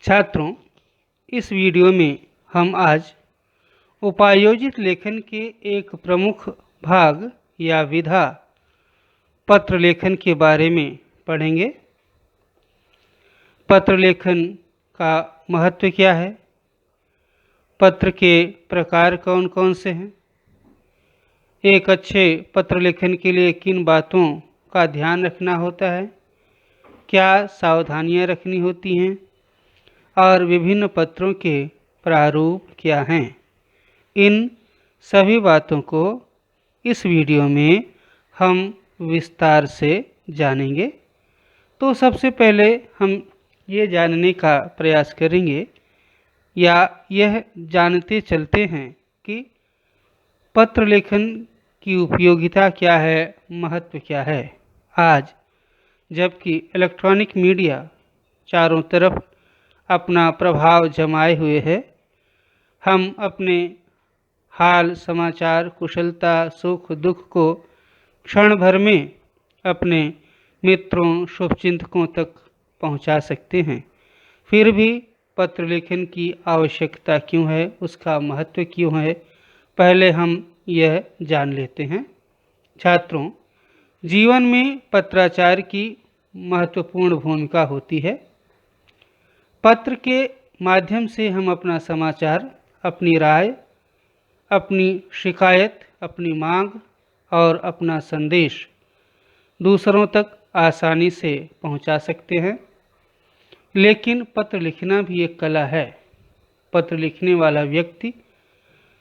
छात्रों, इस वीडियो में हम आज उपायोजित लेखन के एक प्रमुख भाग या विधा पत्र लेखन के बारे में पढ़ेंगे। पत्र लेखन का महत्व क्या है, पत्र के प्रकार कौन कौन से हैं, एक अच्छे पत्र लेखन के लिए किन बातों का ध्यान रखना होता है, क्या सावधानियां रखनी होती हैं और विभिन्न पत्रों के प्रारूप क्या हैं। इन सभी बातों को इस वीडियो में हम विस्तार से जानेंगे। तो सबसे पहले हम ये जानने का प्रयास करेंगे या यह जानते चलते हैं कि पत्र लेखन की उपयोगिता क्या है, महत्व क्या है। आज जबकि इलेक्ट्रॉनिक मीडिया चारों तरफ अपना प्रभाव जमाए हुए है, हम अपने हाल समाचार, कुशलता, सुख दुख को क्षण भर में अपने मित्रों, शुभचिंतकों तक पहुंचा सकते हैं। फिर भी पत्र लेखन की आवश्यकता क्यों है, उसका महत्व क्यों है, पहले हम यह जान लेते हैं। छात्रों, जीवन में पत्राचार की महत्वपूर्ण भूमिका होती है। पत्र के माध्यम से हम अपना समाचार, अपनी राय, अपनी शिकायत, अपनी मांग और अपना संदेश दूसरों तक आसानी से पहुंचा सकते हैं। लेकिन पत्र लिखना भी एक कला है। पत्र लिखने वाला व्यक्ति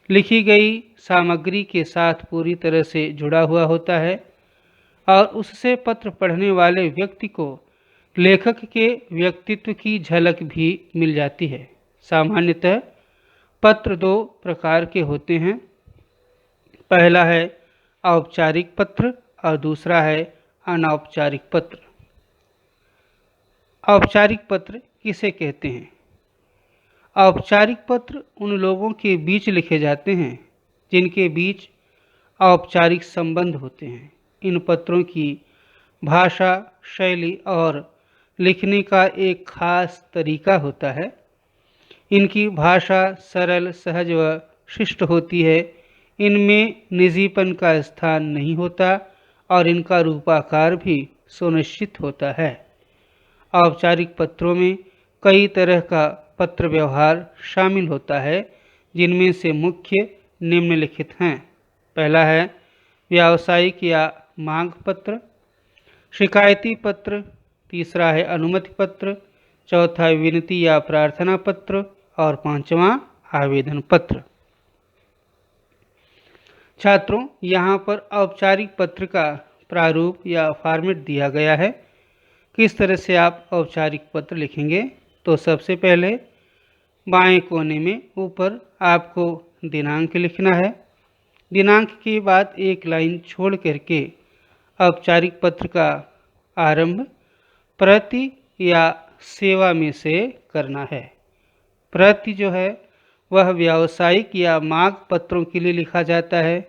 लिखी गई सामग्री के साथ पूरी तरह से जुड़ा हुआ होता है और उससे पत्र पढ़ने वाले व्यक्ति को लेखक के व्यक्तित्व की झलक भी मिल जाती है। सामान्यतः पत्र दो प्रकार के होते हैं। पहला है औपचारिक पत्र और दूसरा है अनौपचारिक पत्र। औपचारिक पत्र किसे कहते हैं? औपचारिक पत्र उन लोगों के बीच लिखे जाते हैं जिनके बीच औपचारिक संबंध होते हैं। इन पत्रों की भाषा, शैली और लिखने का एक खास तरीका होता है। इनकी भाषा सरल, सहज व शिष्ट होती है। इनमें निजीपन का स्थान नहीं होता और इनका रूपाकार भी सुनिश्चित होता है। औपचारिक पत्रों में कई तरह का पत्र व्यवहार शामिल होता है, जिनमें से मुख्य निम्नलिखित हैं। पहला है व्यावसायिक या मांग पत्र, शिकायती पत्र, तीसरा है अनुमति पत्र, चौथा विनती या प्रार्थना पत्र और पांचवा आवेदन पत्र। छात्रों, यहाँ पर औपचारिक पत्र का प्रारूप या फॉर्मेट दिया गया है। किस तरह से आप औपचारिक पत्र लिखेंगे? तो सबसे पहले बाएं कोने में ऊपर आपको दिनांक लिखना है। दिनांक के बाद एक लाइन छोड़ करके औपचारिक पत्र का आरंभ प्रति या सेवा में से करना है। प्रति जो है वह व्यावसायिक या मांग पत्रों के लिए लिखा जाता है।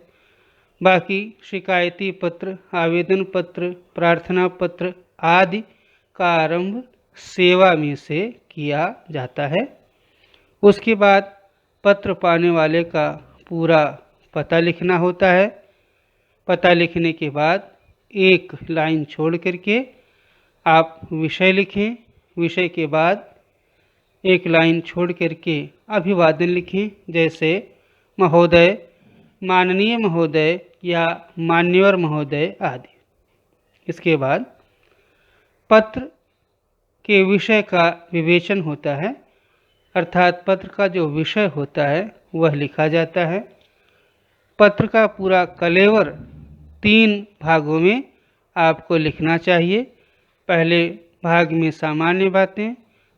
बाकी शिकायती पत्र, आवेदन पत्र, प्रार्थना पत्र आदि का आरंभ सेवा में से किया जाता है। उसके बाद पत्र पाने वाले का पूरा पता लिखना होता है। पता लिखने के बाद एक लाइन छोड़ करके आप विषय लिखें। विषय के बाद एक लाइन छोड़ करके अभिवादन लिखें, जैसे महोदय, माननीय महोदय या मान्यवर महोदय आदि। इसके बाद पत्र के विषय का विवेचन होता है, अर्थात पत्र का जो विषय होता है वह लिखा जाता है। पत्र का पूरा कलेवर 3 भागों में आपको लिखना चाहिए। पहले भाग में सामान्य बातें,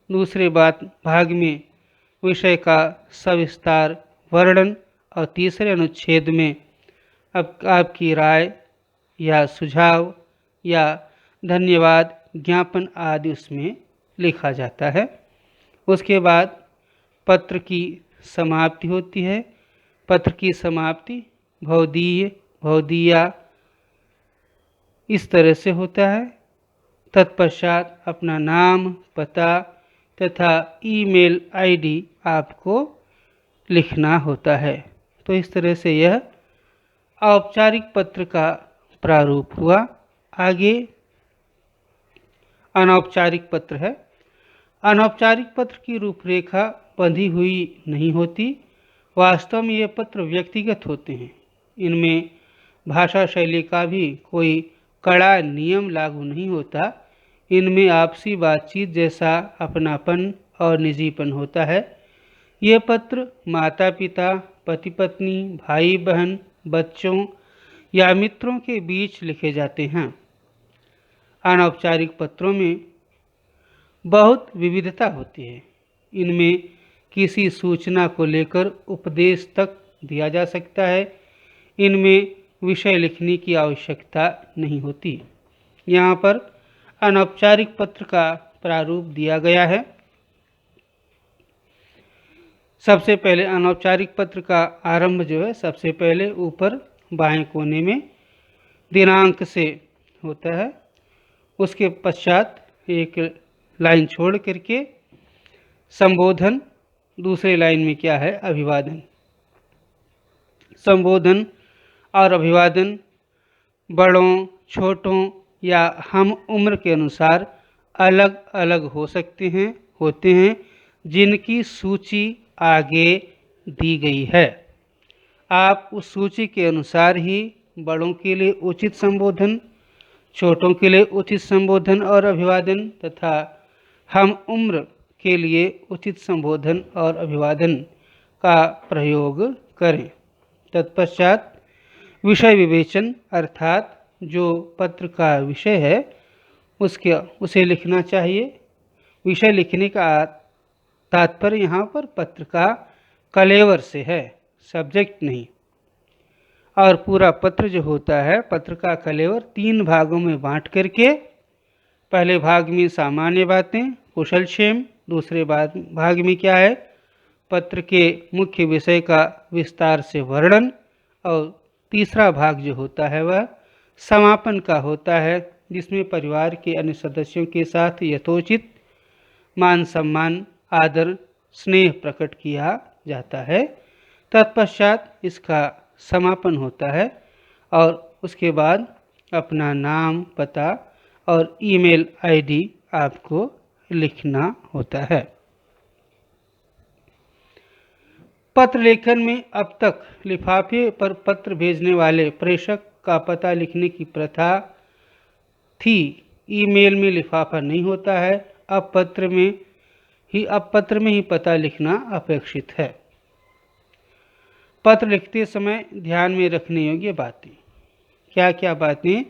दूसरे भाग में विषय का सविस्तार वर्णन और तीसरे अनुच्छेद में आपकी राय या सुझाव या धन्यवाद ज्ञापन आदि उसमें लिखा जाता है। उसके बाद पत्र की समाप्ति होती है। पत्र की समाप्ति भवदीय, भवदीया इस तरह से होता है। तत्पश्चात अपना नाम, पता, तथा ईमेल आईडी आपको लिखना होता है। तो इस तरह से यह औपचारिक पत्र का प्रारूप हुआ। आगे अनौपचारिक पत्र है। अनौपचारिक पत्र की रूपरेखा बंधी हुई नहीं होती। वास्तव में ये पत्र व्यक्तिगत होते हैं। इनमें भाषा शैली का भी कोई कड़ा नियम लागू नहीं होता। इनमें आपसी बातचीत जैसा अपनापन और निजीपन होता है। ये पत्र माता पिता, पति पत्नी, भाई बहन, बच्चों या मित्रों के बीच लिखे जाते हैं। अनौपचारिक पत्रों में बहुत विविधता होती है। इनमें किसी सूचना को लेकर उपदेश तक दिया जा सकता है। इनमें विषय लिखने की आवश्यकता नहीं होती। यहाँ पर अनौपचारिक पत्र का प्रारूप दिया गया है। सबसे पहले अनौपचारिक पत्र का आरंभ जो है, सबसे पहले ऊपर बाएं कोने में दिनांक से होता है। उसके पश्चात एक लाइन छोड़ करके संबोधन, दूसरे लाइन में क्या है, अभिवादन। संबोधन और अभिवादन बड़ों, छोटों या हम उम्र के अनुसार अलग अलग होते हैं, जिनकी सूची आगे दी गई है। आप उस सूची के अनुसार ही बड़ों के लिए उचित संबोधन, छोटों के लिए उचित संबोधन और अभिवादन तथा हम उम्र के लिए उचित संबोधन और अभिवादन का प्रयोग करें। तत्पश्चात विषय विवेचन, अर्थात जो पत्र का विषय है उसे लिखना चाहिए। विषय लिखने का तात्पर्य यहाँ पर पत्र का कलेवर से है, सब्जेक्ट नहीं। और पूरा पत्र जो होता है, पत्र का कलेवर 3 भागों में बांट करके, पहले भाग में सामान्य बातें, कुशल क्षेम, दूसरे भाग में क्या है, पत्र के मुख्य विषय का विस्तार से वर्णन, और तीसरा भाग जो होता है वह समापन का होता है, जिसमें परिवार के अन्य सदस्यों के साथ यथोचित मान सम्मान, आदर, स्नेह प्रकट किया जाता है। तत्पश्चात इसका समापन होता है और उसके बाद अपना नाम, पता और ईमेल आईडी आपको लिखना होता है। पत्र लेखन में अब तक लिफाफे पर पत्र भेजने वाले प्रेषक का पता लिखने की प्रथा थी। ईमेल में लिफाफा नहीं होता है। अब पत्र में ही पता लिखना अपेक्षित है। पत्र लिखते समय ध्यान में रखने योग्य बातें क्या क्या बातें,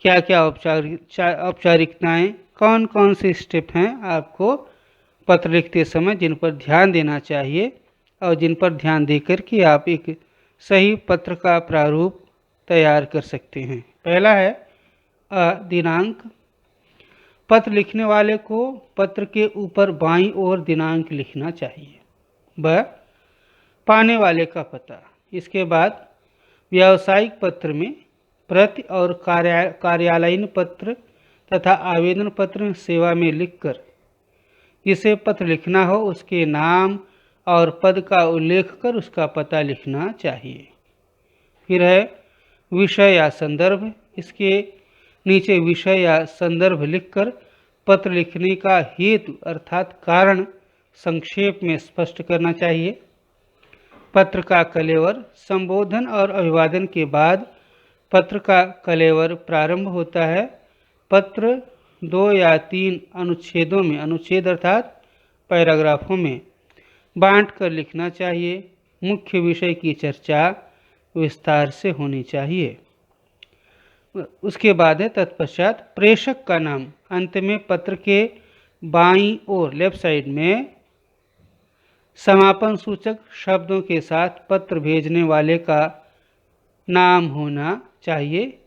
क्या क्या औपचारिकताएं, कौन कौन से स्टेप हैं आपको पत्र लिखते समय जिन पर ध्यान देना चाहिए और जिन पर ध्यान देकर के आप एक सही पत्र का प्रारूप तैयार कर सकते हैं। पहला है दिनांक। पत्र लिखने वाले को पत्र के ऊपर बाईं ओर दिनांक लिखना चाहिए। ब पाने वाले का पता। इसके बाद व्यावसायिक पत्र में प्रति और कार्यालयीन पत्र तथा आवेदन पत्र सेवा में लिखकर जिसे पत्र लिखना हो उसके नाम और पद का उल्लेख कर उसका पता लिखना चाहिए। फिर है विषय या संदर्भ। इसके नीचे विषय या संदर्भ लिखकर पत्र लिखने का हेतु अर्थात कारण संक्षेप में स्पष्ट करना चाहिए। पत्र का कलेवर। संबोधन और अभिवादन के बाद पत्र का कलेवर प्रारंभ होता है। पत्र 2 या 3 अनुच्छेदों में, अनुच्छेद अर्थात पैराग्राफों में बांट कर लिखना चाहिए। मुख्य विषय की चर्चा विस्तार से होनी चाहिए। उसके बाद है तत्पश्चात प्रेषक का नाम। अंत में पत्र के बाईं ओर लेफ्ट साइड में समापन सूचक शब्दों के साथ पत्र भेजने वाले का नाम होना चाहिए।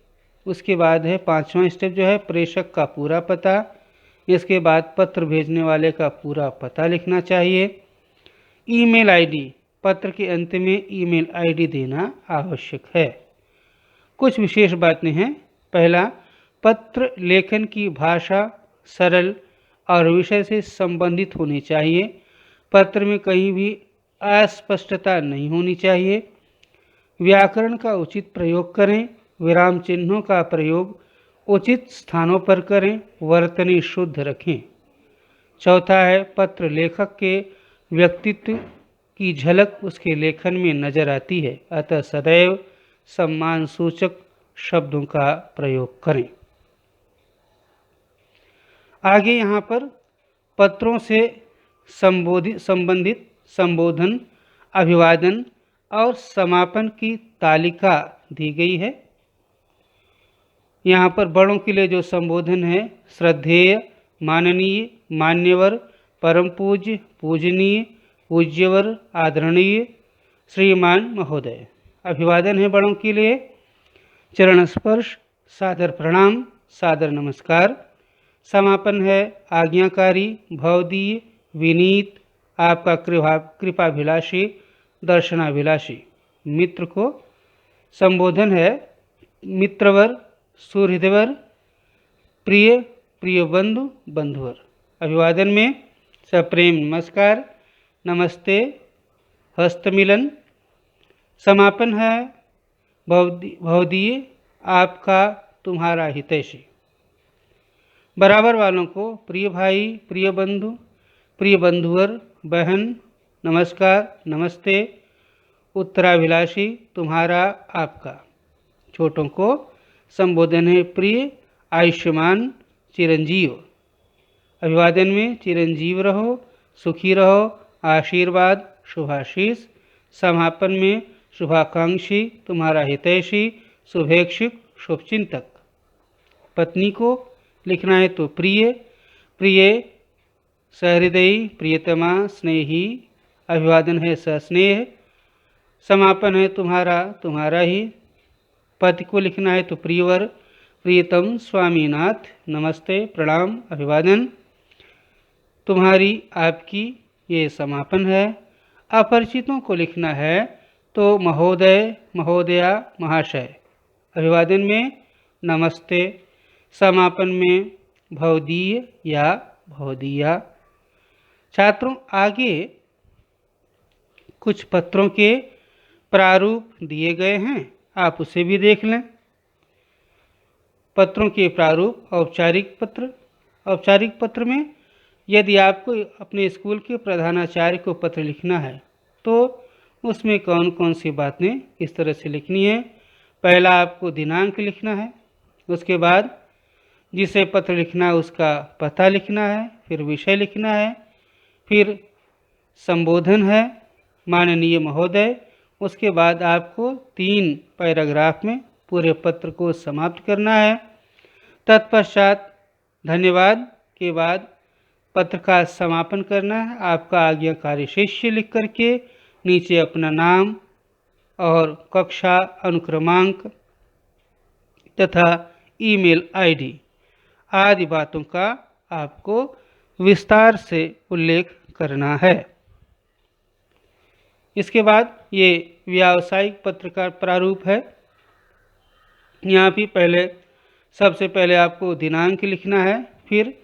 उसके बाद है 5वां स्टेप जो है प्रेषक का पूरा पता। इसके बाद पत्र भेजने वाले का पूरा पता लिखना चाहिए। Email ID. पत्र के अंत में ईमेल आईडी देना आवश्यक है। कुछ विशेष बातें हैं। पहला, पत्र लेखन की भाषा सरल और विषय से संबंधित होनी चाहिए। पत्र में कहीं भी अस्पष्टता नहीं होनी चाहिए। व्याकरण का उचित प्रयोग करें। विराम चिन्हों का प्रयोग उचित स्थानों पर करें। वर्तनी शुद्ध रखें। चौथा है, पत्र लेखक के व्यक्तित्व की झलक उसके लेखन में नजर आती है, अतः सदैव सम्मान सूचक शब्दों का प्रयोग करें। आगे यहाँ पर पत्रों से संबंधित संबोधन, अभिवादन और समापन की तालिका दी गई है। यहाँ पर बड़ों के लिए जो संबोधन है, श्रद्धेय, माननीय, मान्यवर, परम पूज्य, पूजनीय, पूज्यवर, आदरणीय, श्रीमान, महोदय। अभिवादन है बड़ों के लिए चरण स्पर्श, सादर प्रणाम, सादर नमस्कार। समापन है आज्ञाकारी, भवदीय, विनीत, आपका कृपाभिलाषी, दर्शनाभिलाषी। मित्र को संबोधन है मित्रवर, सुहृदवर, प्रिय, प्रिय बंधु, बंधुवर। अभिवादन में सप्रेम नमस्कार, नमस्ते, हस्तमिलन। समापन है भवदीय, आपका, तुम्हारा हितैषी। बराबर वालों को प्रिय भाई, प्रिय बंधु, प्रिय बंधुवर, बहन, नमस्कार, नमस्ते, उत्तराभिलाषी, तुम्हारा, आपका। छोटों को संबोधन है प्रिय, आयुष्मान, चिरंजीव। अभिवादन में चिरंजीव रहो, सुखी रहो, आशीर्वाद, शुभाशीष। समापन में शुभाकांक्षी, तुम्हारा हितैषी, शुभेक्षुक, शुभचिंतक। पत्नी को लिखना है तो प्रिय, प्रिय, सहृदयी, प्रियतमा, स्नेही। अभिवादन है सस्नेह। समापन है तुम्हारा, तुम्हारा ही। पति को लिखना है तो प्रियवर, प्रियतम, स्वामीनाथ, नमस्ते, प्रणाम, अभिवादन। तुम्हारी, आपकी, ये समापन है। अपरिचितों को लिखना है तो महोदय, महोदया, महाशय। अभिवादन में नमस्ते। समापन में भवदीय या भवदीया। छात्रों, आगे कुछ पत्रों के प्रारूप दिए गए हैं, आप उसे भी देख लें। पत्रों के प्रारूप। औपचारिक पत्र। औपचारिक पत्र में यदि आपको अपने स्कूल के प्रधानाचार्य को पत्र लिखना है तो उसमें कौन कौन सी बातें इस तरह से लिखनी है। पहला, आपको दिनांक लिखना है। उसके बाद जिसे पत्र लिखना है उसका पता लिखना है। फिर विषय लिखना है। फिर संबोधन है, माननीय महोदय। उसके बाद आपको 3 पैराग्राफ में पूरे पत्र को समाप्त करना है। तत्पश्चात धन्यवाद के बाद पत्र का समापन करना है। आपका आज्ञाकारी शिष्य लिख करके नीचे अपना नाम और कक्षा अनुक्रमांक तथा ईमेल आईडी आदि बातों का आपको विस्तार से उल्लेख करना है। इसके बाद ये व्यावसायिक पत्र का प्रारूप है। यहाँ भी सबसे पहले आपको दिनांक लिखना है। फिर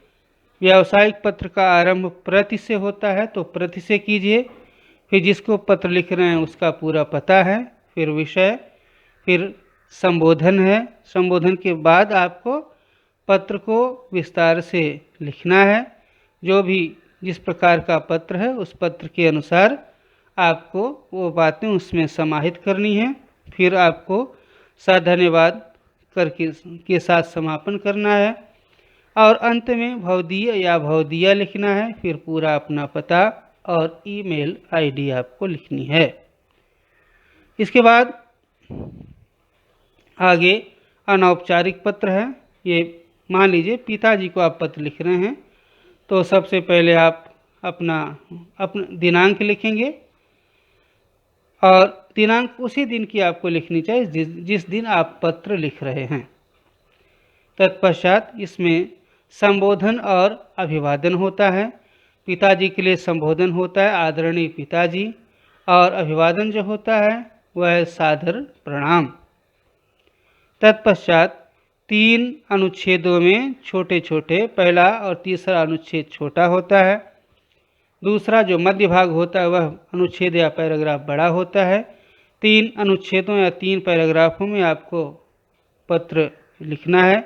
व्यावसायिक पत्र का आरंभ प्रति से होता है तो प्रति से कीजिए। फिर जिसको पत्र लिख रहे हैं उसका पूरा पता है। फिर विषय, फिर संबोधन है। संबोधन के बाद आपको पत्र को विस्तार से लिखना है। जो भी जिस प्रकार का पत्र है उस पत्र के अनुसार आपको वो बातें उसमें समाहित करनी है। फिर आपको धन्यवाद के साथ समापन करना है और अंत में भवदीय या भवदीया लिखना है। फिर पूरा अपना पता और ईमेल आईडी आपको लिखनी है। इसके बाद आगे अनौपचारिक पत्र है। ये मान लीजिए पिताजी को आप पत्र लिख रहे हैं तो सबसे पहले आप अपना दिनांक लिखेंगे और दिनांक उसी दिन की आपको लिखनी चाहिए जिस दिन आप पत्र लिख रहे हैं। तत्पश्चात इसमें संबोधन और अभिवादन होता है। पिताजी के लिए संबोधन होता है आदरणीय पिताजी और अभिवादन जो होता है वह सादर प्रणाम। तत्पश्चात 3 अनुच्छेदों में छोटे छोटे पहला और तीसरा अनुच्छेद छोटा होता है, दूसरा जो मध्य भाग होता है वह अनुच्छेद या पैराग्राफ बड़ा होता है। 3 अनुच्छेदों या 3 पैराग्राफों में आपको पत्र लिखना है,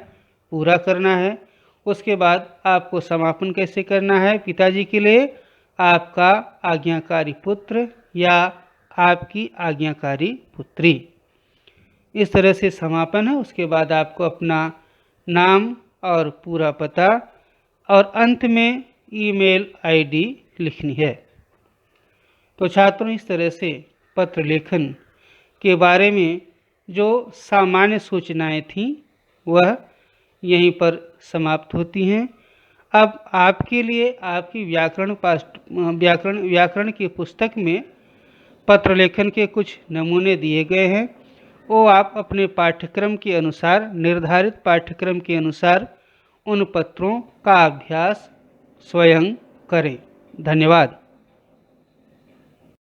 पूरा करना है। उसके बाद आपको समापन कैसे करना है? पिताजी के लिए आपका आज्ञाकारी पुत्र या आपकी आज्ञाकारी पुत्री, इस तरह से समापन है। उसके बाद आपको अपना नाम और पूरा पता और अंत में ईमेल आईडी लिखनी है। तो छात्रों, इस तरह से पत्र लेखन के बारे में जो सामान्य सूचनाएं थीं वह यहीं पर समाप्त होती हैं। अब आपके लिए आपकी व्याकरण की पुस्तक में पत्र लेखन के कुछ नमूने दिए गए हैं। वो आप अपने पाठ्यक्रम के अनुसार, निर्धारित पाठ्यक्रम के अनुसार उन पत्रों का अभ्यास स्वयं करें। धन्यवाद।